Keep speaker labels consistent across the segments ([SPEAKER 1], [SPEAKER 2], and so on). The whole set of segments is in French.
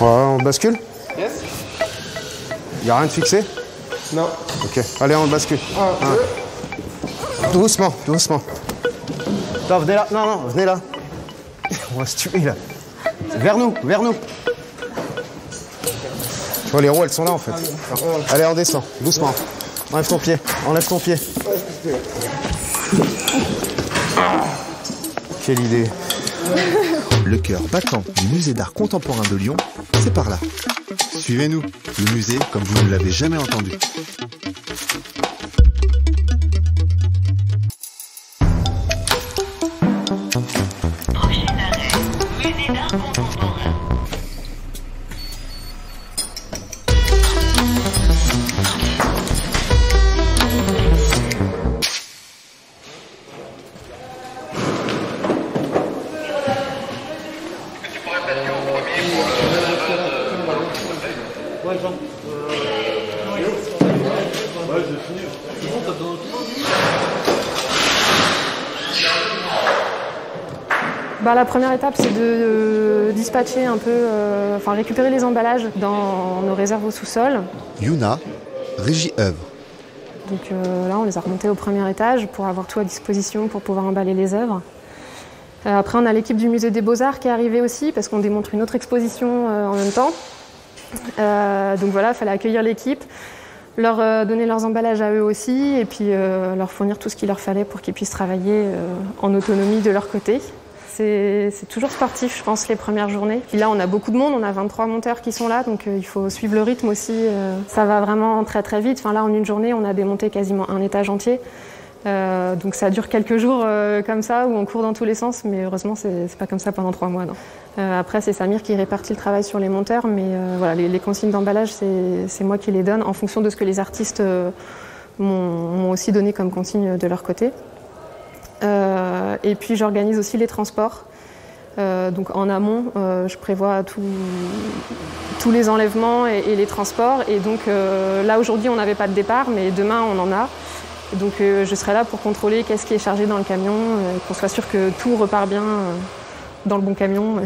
[SPEAKER 1] On bascule?
[SPEAKER 2] Yes.
[SPEAKER 1] Y a rien de fixé?
[SPEAKER 2] Non.
[SPEAKER 1] Ok, allez, on le bascule. Doucement, doucement. Non, venez là, non, venez là. On va se tuer là. Vers nous, vers nous. Tu vois, les roues, elles sont là en fait. Allez, on descend, doucement. Enlève ton pied, enlève ton pied. Quelle idée.
[SPEAKER 3] Le cœur battant du musée d'art contemporain de Lyon, c'est par là. Suivez-nous, le musée comme vous ne l'avez jamais entendu.
[SPEAKER 4] Prochain arrêt, musée d'art contemporain.
[SPEAKER 5] La première étape, c'est de dispatcher un peu, récupérer les emballages dans nos réserves au sous-sol.
[SPEAKER 3] Yuna, régie œuvre.
[SPEAKER 5] Donc là, on les a remontés au premier étage pour avoir tout à disposition pour pouvoir emballer les œuvres. Après, on a l'équipe du musée des Beaux-Arts qui est arrivée aussi parce qu'on démontre une autre exposition en même temps. Donc voilà, il fallait accueillir l'équipe, leur donner leurs emballages à eux aussi et puis leur fournir tout ce qu'il leur fallait pour qu'ils puissent travailler en autonomie de leur côté. C'est toujours sportif, je pense, les premières journées. Puis là, on a beaucoup de monde, on a 23 monteurs qui sont là, donc il faut suivre le rythme aussi. Ça va vraiment très très vite. Enfin, là, en une journée, on a démonté quasiment un étage entier. Donc ça dure quelques jours comme ça, où on court dans tous les sens, mais heureusement, c'est pas comme ça pendant 3 mois. Après, c'est Samir qui répartit le travail sur les monteurs, mais voilà, les consignes d'emballage, c'est moi qui les donne en fonction de ce que les artistes m'ont aussi donné comme consigne de leur côté. Et puis j'organise aussi les transports. Donc en amont, je prévois tous les enlèvements et les transports. Et donc là aujourd'hui on n'avait pas de départ, mais demain on en a. Et donc je serai là pour contrôler qu'est-ce qui est chargé dans le camion, qu'on soit sûr que tout repart bien dans le bon camion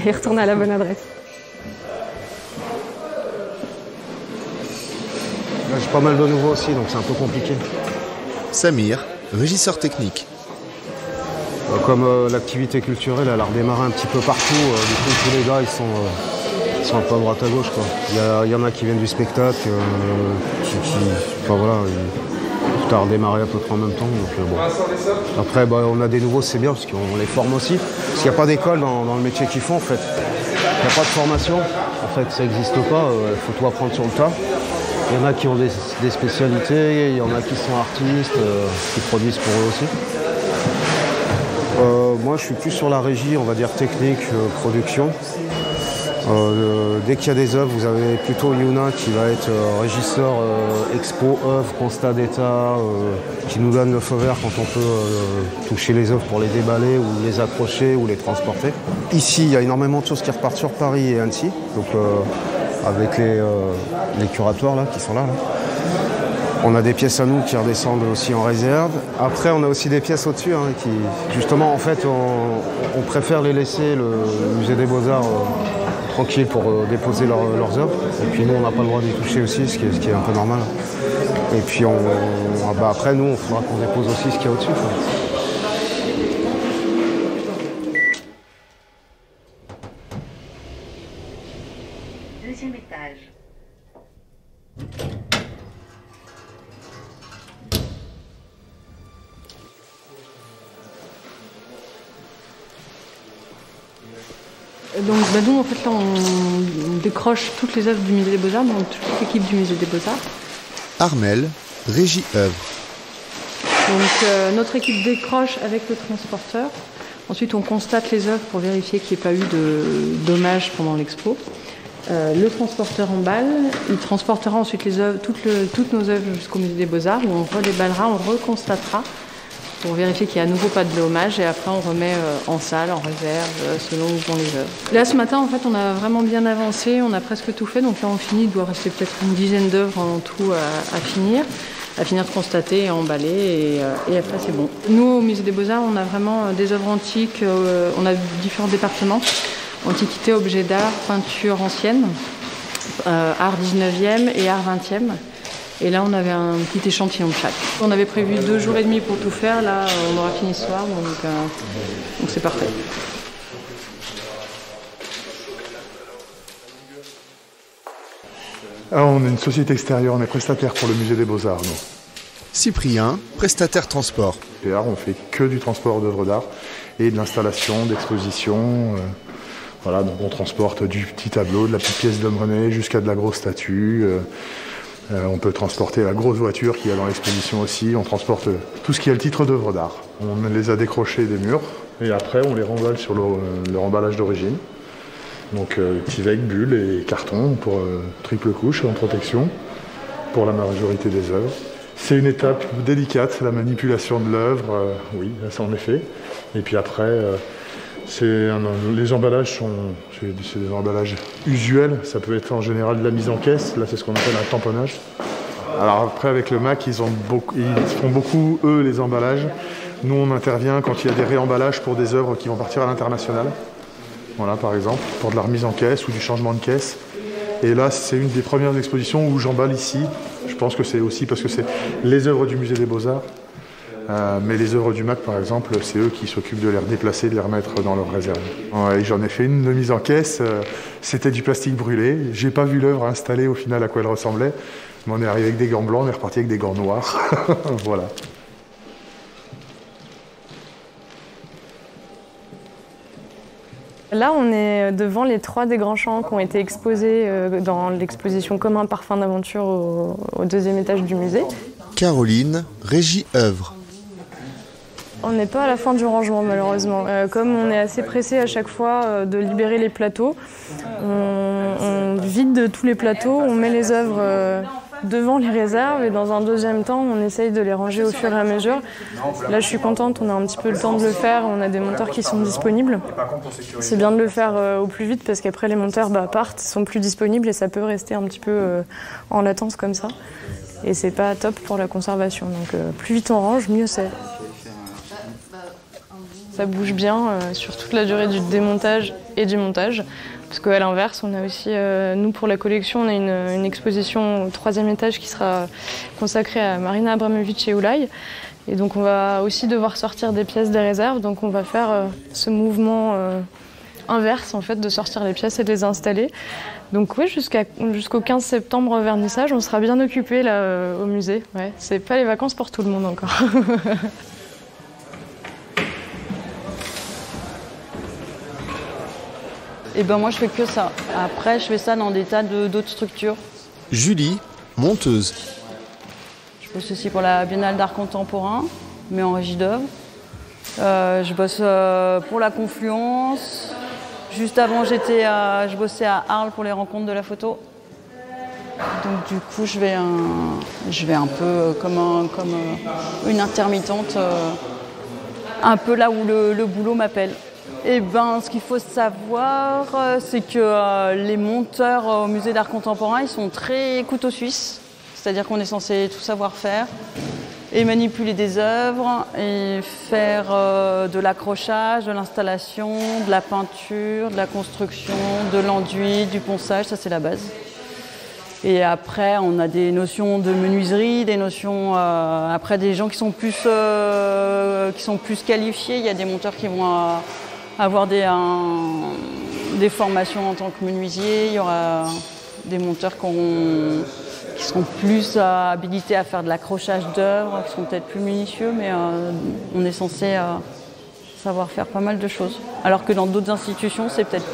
[SPEAKER 5] et retourne à la bonne adresse.
[SPEAKER 1] Là, j'ai pas mal de nouveaux aussi, donc c'est un peu compliqué.
[SPEAKER 3] Samir, régisseur technique.
[SPEAKER 1] Comme l'activité culturelle, elle a redémarré un petit peu partout. Du coup, tous les gars, ils sont un peu à droite à gauche, quoi. Il y en a qui viennent du spectacle, tout a redémarré à peu près en même temps. Donc, bon. Après, on a des nouveaux, c'est bien, parce qu'on les forme aussi. Parce qu'il n'y a pas d'école dans le métier qu'ils font, en fait. Il n'y a pas de formation. En fait, ça n'existe pas. Il faut tout apprendre sur le tas. Il y en a qui ont des spécialités, il y en a qui sont artistes, qui produisent pour eux aussi. Moi, je suis plus sur la régie, on va dire technique, production. Dès qu'il y a des œuvres, vous avez plutôt Yuna qui va être régisseur expo, œuvres, constat d'état, qui nous donne le feu vert quand on peut toucher les œuvres pour les déballer ou les accrocher ou les transporter. Ici, il y a énormément de choses qui repartent sur Paris et Annecy, donc avec les curatoires là, qui sont là. On a des pièces à nous qui redescendent aussi en réserve. Après, on a aussi des pièces au-dessus qui, justement, en fait, on préfère les laisser le musée des Beaux-Arts tranquille pour déposer leurs œuvres. Et puis nous, on n'a pas le droit d'y toucher aussi, ce qui est un peu normal. Et puis après, nous, il faudra qu'on dépose aussi ce qu'il y a au-dessus.
[SPEAKER 4] Deuxième étage.
[SPEAKER 6] Donc nous en fait là on décroche toutes les œuvres du musée des Beaux-Arts, donc toute l'équipe du musée des Beaux-Arts.
[SPEAKER 3] Armel, régie œuvre.
[SPEAKER 6] Donc notre équipe décroche avec le transporteur. Ensuite on constate les œuvres pour vérifier qu'il n'y ait pas eu de dommages pendant l'expo. Le transporteur emballe, il transportera ensuite les œuvres, toutes nos œuvres jusqu'au musée des Beaux-Arts où on redéballera, on reconstatera pour vérifier qu'il n'y a à nouveau pas de dommage et après on remet en salle, en réserve, selon où vont les œuvres. Là ce matin en fait on a vraiment bien avancé, on a presque tout fait, donc là on finit, il doit rester peut-être une dizaine d'œuvres en tout à finir de constater et emballer et après c'est bon. Nous au musée des Beaux-Arts on a vraiment des œuvres antiques, on a différents départements. Antiquité, objets d'art, peinture ancienne, art 19e et art 20e. Et là, on avait un petit échantillon de chaque. On avait prévu 2 jours et demi pour tout faire. Là, on aura fini ce soir, donc c'est parfait.
[SPEAKER 2] Alors, on est une société extérieure, on est prestataire pour le musée des Beaux-Arts, nous.
[SPEAKER 3] Cyprien, prestataire transport.
[SPEAKER 2] Et là, on fait que du transport d'œuvres d'art et de l'installation, d'exposition. Voilà, donc on transporte du petit tableau, de la petite pièce de monnaie jusqu'à de la grosse statue. On peut transporter la grosse voiture qu'il y a dans l'exposition aussi. On transporte tout ce qui a le titre d'œuvre d'art. On les a décrochés des murs et après on les remballe sur leur emballage d'origine. Donc Tivec, bulle et carton pour triple couche en protection pour la majorité des œuvres. C'est une étape délicate, la manipulation de l'œuvre, oui, ça en est fait. Et puis après, les emballages c'est des emballages usuels. Ça peut être en général de la mise en caisse. Là, c'est ce qu'on appelle un tamponnage. Alors après, avec le MAC, ils font beaucoup, eux, les emballages. Nous, on intervient quand il y a des réemballages pour des œuvres qui vont partir à l'international. Voilà, par exemple, pour de la remise en caisse ou du changement de caisse. Et là, c'est une des premières expositions où j'emballe ici. Je pense que c'est aussi parce que c'est les œuvres du musée des Beaux-Arts. Mais les œuvres du MAC, par exemple, c'est eux qui s'occupent de les redéplacer, de les remettre dans leur réserve. Ouais, j'en ai fait une de mise en caisse. C'était du plastique brûlé. J'ai pas vu l'œuvre installée au final à quoi elle ressemblait. Mais on est arrivé avec des gants blancs, on est reparti avec des gants noirs. Voilà.
[SPEAKER 5] Là, on est devant les 3 des grands champs qui ont été exposés dans l'exposition Comme un parfum d'aventure au 2e étage du musée.
[SPEAKER 3] Caroline, régie œuvre.
[SPEAKER 5] On n'est pas à la fin du rangement, malheureusement. Comme on est assez pressé à chaque fois de libérer les plateaux, on vide tous les plateaux, on met les œuvres devant les réserves et dans un deuxième temps, on essaye de les ranger au fur et à mesure. Là, je suis contente, on a un petit peu le temps de le faire, on a des monteurs qui sont disponibles. C'est bien de le faire au plus vite parce qu'après, les monteurs partent, sont plus disponibles et ça peut rester un petit peu en latence comme ça. Et c'est pas top pour la conservation. Donc plus vite on range, mieux c'est. Ça bouge bien sur toute la durée du démontage et du montage. Parce qu'à l'inverse, on a aussi, nous pour la collection, on a une exposition au 3e étage qui sera consacrée à Marina Abramovic et Oulay. Et donc on va aussi devoir sortir des pièces des réserves. Donc on va faire ce mouvement inverse en fait, de sortir les pièces et de les installer. Donc oui, jusqu'au 15 septembre vernissage, on sera bien occupé là au musée. Ouais, c'est pas les vacances pour tout le monde encore.
[SPEAKER 7] Et ben moi je fais que ça. Après je fais ça dans des tas d'autres structures.
[SPEAKER 3] Julie, monteuse.
[SPEAKER 7] Je bosse aussi pour la Biennale d'art contemporain, mais en régie d'œuvre. Je bosse pour la Confluence. Juste avant je bossais à Arles pour les rencontres de la photo. Donc du coup je vais un peu comme une intermittente, un peu là où le boulot m'appelle. Eh ben, ce qu'il faut savoir, c'est que les monteurs au musée d'art contemporain, ils sont très couteau suisse. C'est-à-dire qu'on est censé tout savoir faire et manipuler des œuvres et faire de l'accrochage, de l'installation, de la peinture, de la construction, de l'enduit, du ponçage, ça c'est la base. Et après, on a des notions de menuiserie, des notions après des gens qui sont plus qualifiés. Il y a des monteurs qui vont avoir des formations en tant que menuisier. Il y aura des monteurs qui seront plus habilités à faire de l'accrochage d'œuvres, qui seront peut-être plus minutieux, mais on est censé savoir faire pas mal de choses. Alors que dans d'autres institutions, c'est peut-être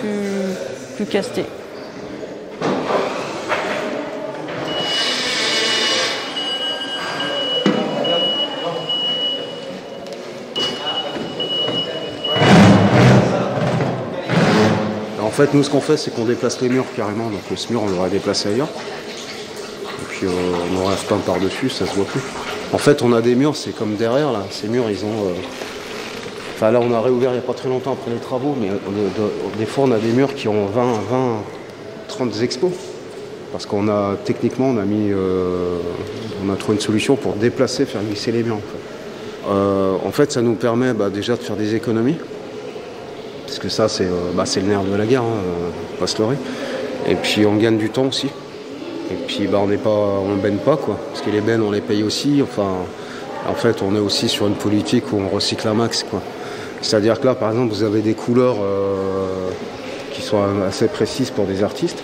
[SPEAKER 7] plus casté.
[SPEAKER 1] En fait, nous, ce qu'on fait, c'est qu'on déplace les murs carrément. Donc, ce mur, on l'aurait déplacé ailleurs. Et puis, on aurait peint par-dessus, ça se voit plus. En fait, on a des murs, c'est comme derrière, là. Ces murs, ils ont... Enfin, là, on a réouvert il n'y a pas très longtemps après les travaux, mais des fois, on a des murs qui ont 30 expos. Parce qu'on a, techniquement, on a trouvé une solution pour déplacer, faire glisser les murs, en fait. En fait, ça nous permet déjà de faire des économies. parce que ça c'est le nerf de la guerre, faut pas se leurrer. Et puis on gagne du temps aussi. Et puis on baigne pas quoi, parce que les bennes on les paye aussi. Enfin, en fait on est aussi sur une politique où on recycle un max quoi. C'est-à-dire que là par exemple vous avez des couleurs qui sont assez précises pour des artistes.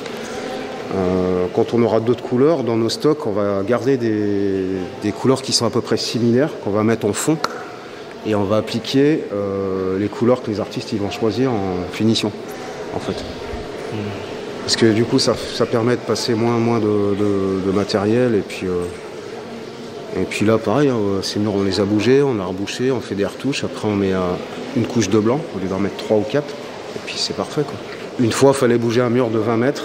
[SPEAKER 1] Quand on aura d'autres couleurs dans nos stocks, on va garder des couleurs qui sont à peu près similaires, qu'on va mettre en fond et on va appliquer les couleurs que les artistes ils vont choisir en finition en fait. Parce que du coup ça permet de passer moins de matériel et puis là pareil, ces murs on les a bougés, on a rebouché, on fait des retouches, après on met une couche de blanc au lieu d'en mettre 3 ou 4 et puis c'est parfait quoi. Une fois il fallait bouger un mur de 20 mètres,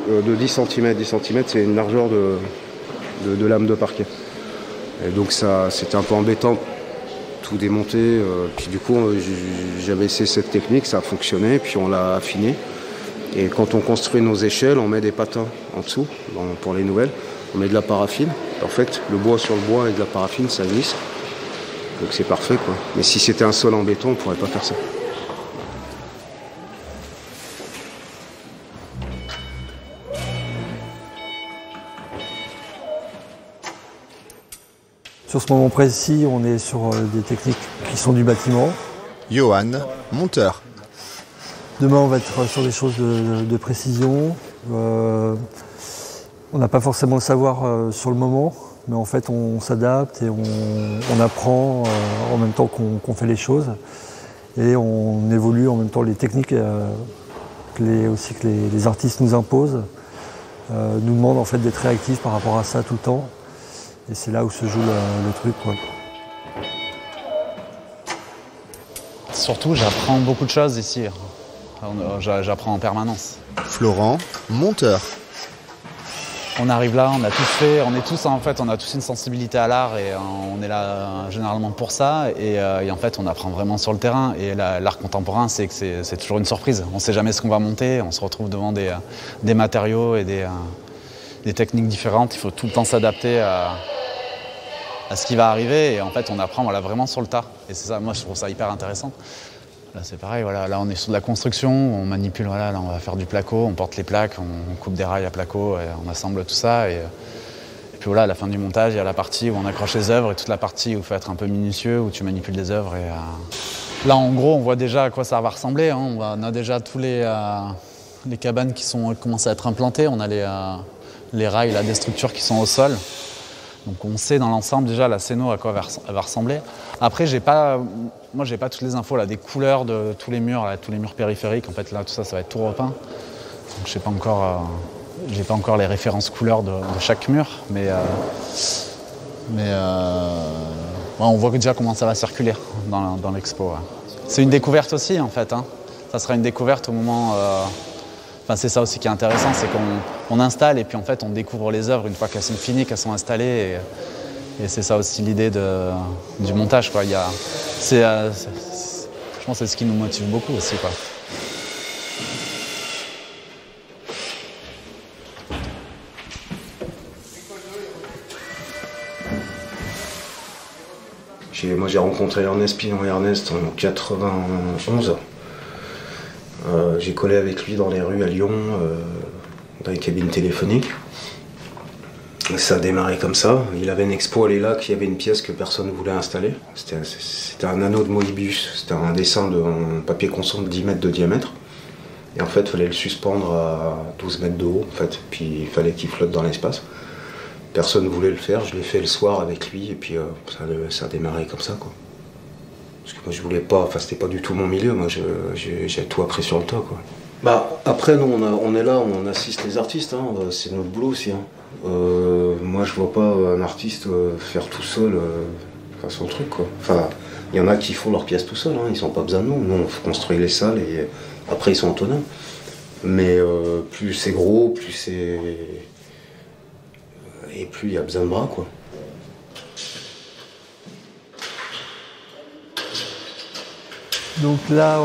[SPEAKER 1] de 10 cm, 10 cm c'est une largeur de lame de parquet. Et donc ça c'était un peu embêtant tout démonter, puis du coup j'avais essayé cette technique, ça a fonctionné, puis on l'a affiné. Et quand on construit nos échelles, on met des patins en dessous, pour les nouvelles. On met de la paraffine. En fait, le bois sur le bois et de la paraffine, ça glisse. Donc c'est parfait, quoi. Mais si c'était un sol en béton, on ne pourrait pas faire ça.
[SPEAKER 8] Sur ce moment précis, on est sur des techniques qui sont du bâtiment.
[SPEAKER 3] Johan, monteur.
[SPEAKER 8] Demain, on va être sur des choses de précision. On n'a pas forcément le savoir sur le moment, mais en fait, on s'adapte et on apprend en même temps qu'on fait les choses. Et on évolue en même temps les techniques que les artistes nous imposent, nous demandent en fait d'être réactifs par rapport à ça tout le temps. Et c'est là où se joue le truc, quoi.
[SPEAKER 9] Surtout, j'apprends beaucoup de choses ici. J'apprends en permanence.
[SPEAKER 3] Florent, monteur.
[SPEAKER 9] On arrive là, on a tous fait, on a tous une sensibilité à l'art et on est là généralement pour ça. Et en fait, on apprend vraiment sur le terrain. Et l'art contemporain, c'est toujours une surprise. On ne sait jamais ce qu'on va monter. On se retrouve devant des matériaux et des techniques différentes. Il faut tout le temps s'adapter à ce qui va arriver. Et en fait, on apprend vraiment sur le tas. Et c'est ça, moi, je trouve ça hyper intéressant. Là, c'est pareil, voilà. Là, on est sur de la construction, on manipule, voilà. Là, on va faire du placo, on porte les plaques, on coupe des rails à placo, et on assemble tout ça. Et puis voilà, à la fin du montage, il y a la partie où on accroche les œuvres et toute la partie où il faut être un peu minutieux, où tu manipules les œuvres. Là, en gros, on voit déjà à quoi ça va ressembler. Hein. On a déjà tous les cabanes qui commencent à être implantées. On a les rails, là, des structures qui sont au sol. Donc on sait dans l'ensemble déjà la scéno à quoi elle va ressembler. Après, moi j'ai pas toutes les infos là, des couleurs de tous les murs périphériques. En fait là tout ça va être tout repeint. Donc j'ai pas encore les références couleurs de chaque mur, mais on voit déjà comment ça va circuler dans l'expo. Ouais. C'est une découverte aussi en fait. Hein. Ça sera une découverte au moment. C'est ça aussi qui est intéressant, c'est qu'on installe et puis en fait on découvre les œuvres une fois qu'elles sont finies, qu'elles sont installées. Et c'est ça aussi l'idée du montage, quoi. Je pense que c'est ce qui nous motive beaucoup aussi, quoi.
[SPEAKER 1] Moi j'ai rencontré Ernest Pinon-Ernest en 91. J'ai collé avec lui dans les rues à Lyon, dans les cabines téléphoniques. Ça a démarré comme ça. Il avait une expo à l'ELAC, il y avait une pièce que personne ne voulait installer. C'était un anneau de Moebius, c'était un dessin de papier conson de 10 mètres de diamètre. Et en fait, il fallait le suspendre à 12 mètres de haut, en fait. Puis il fallait qu'il flotte dans l'espace. Personne ne voulait le faire, je l'ai fait le soir avec lui, et puis ça a démarré comme ça, quoi. Parce que moi je voulais pas, c'était pas du tout mon milieu, moi j'ai tout appris sur le tas, quoi. Après nous on est là, on assiste les artistes, hein, c'est notre boulot aussi. Hein. Moi je vois pas un artiste faire tout seul son truc, quoi. Enfin, il y en a qui font leur pièce tout seul, hein, ils n'ont pas besoin de nous. Nous on construit les salles et après ils sont autonomes. Mais plus c'est gros, plus c'est. Et plus il y a besoin de bras, quoi.
[SPEAKER 8] Donc là,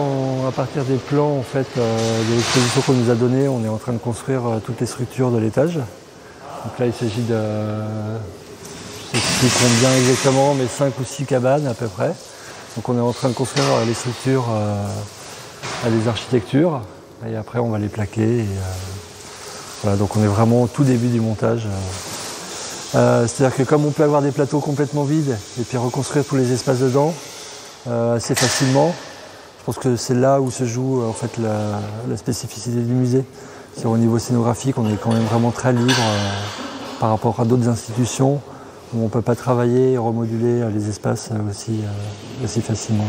[SPEAKER 8] à partir des plans en fait, de l'exposition qu'on nous a donnée, on est en train de construire toutes les structures de l'étage. Donc là, il s'agit de, je sais plus combien exactement, mais 5 ou 6 cabanes à peu près. Donc on est en train de construire les structures à des architectures et après on va les plaquer. Et, voilà, donc on est vraiment au tout début du montage. C'est-à-dire que comme on peut avoir des plateaux complètement vides et puis reconstruire tous les espaces dedans assez facilement, je pense que c'est là où se joue en fait la spécificité du musée. C'est au niveau scénographique, on est quand même vraiment très libre par rapport à d'autres institutions où on ne peut pas travailler et remoduler les espaces aussi facilement.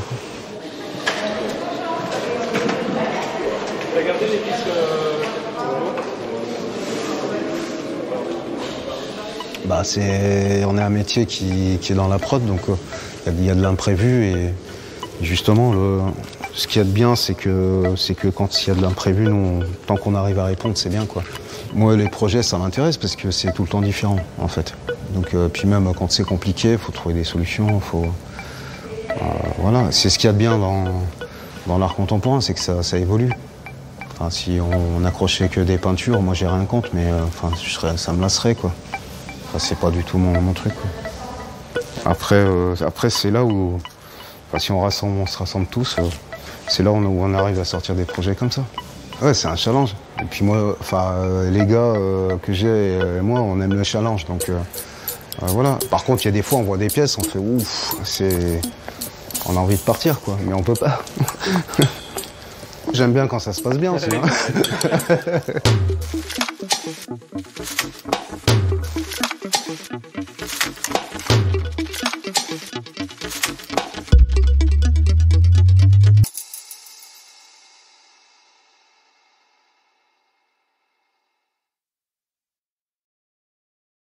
[SPEAKER 1] Bah, on est un métier qui est dans la prod, donc il y a de l'imprévu et justement ce qu'il y a de bien c'est que quand il y a de l'imprévu, nous, tant qu'on arrive à répondre, c'est bien quoi. Moi les projets ça m'intéresse parce que c'est tout le temps différent en fait. Donc puis même quand c'est compliqué, il faut trouver des solutions, voilà, c'est ce qu'il y a de bien dans l'art contemporain, c'est que ça évolue. Enfin, si on accrochait que des peintures, moi j'ai rien contre, mais ça me lasserait quoi. C'est pas du tout mon truc, quoi. Après c'est là où, si on se rassemble tous, c'est là où on arrive à sortir des projets comme ça. Ouais, c'est un challenge. Et puis moi, les gars que j'ai et moi, on aime le challenge, donc voilà. Par contre, il y a des fois, on voit des pièces, on fait ouf, on a envie de partir, quoi, mais on peut pas. J'aime bien quand ça se passe bien aussi. Hein.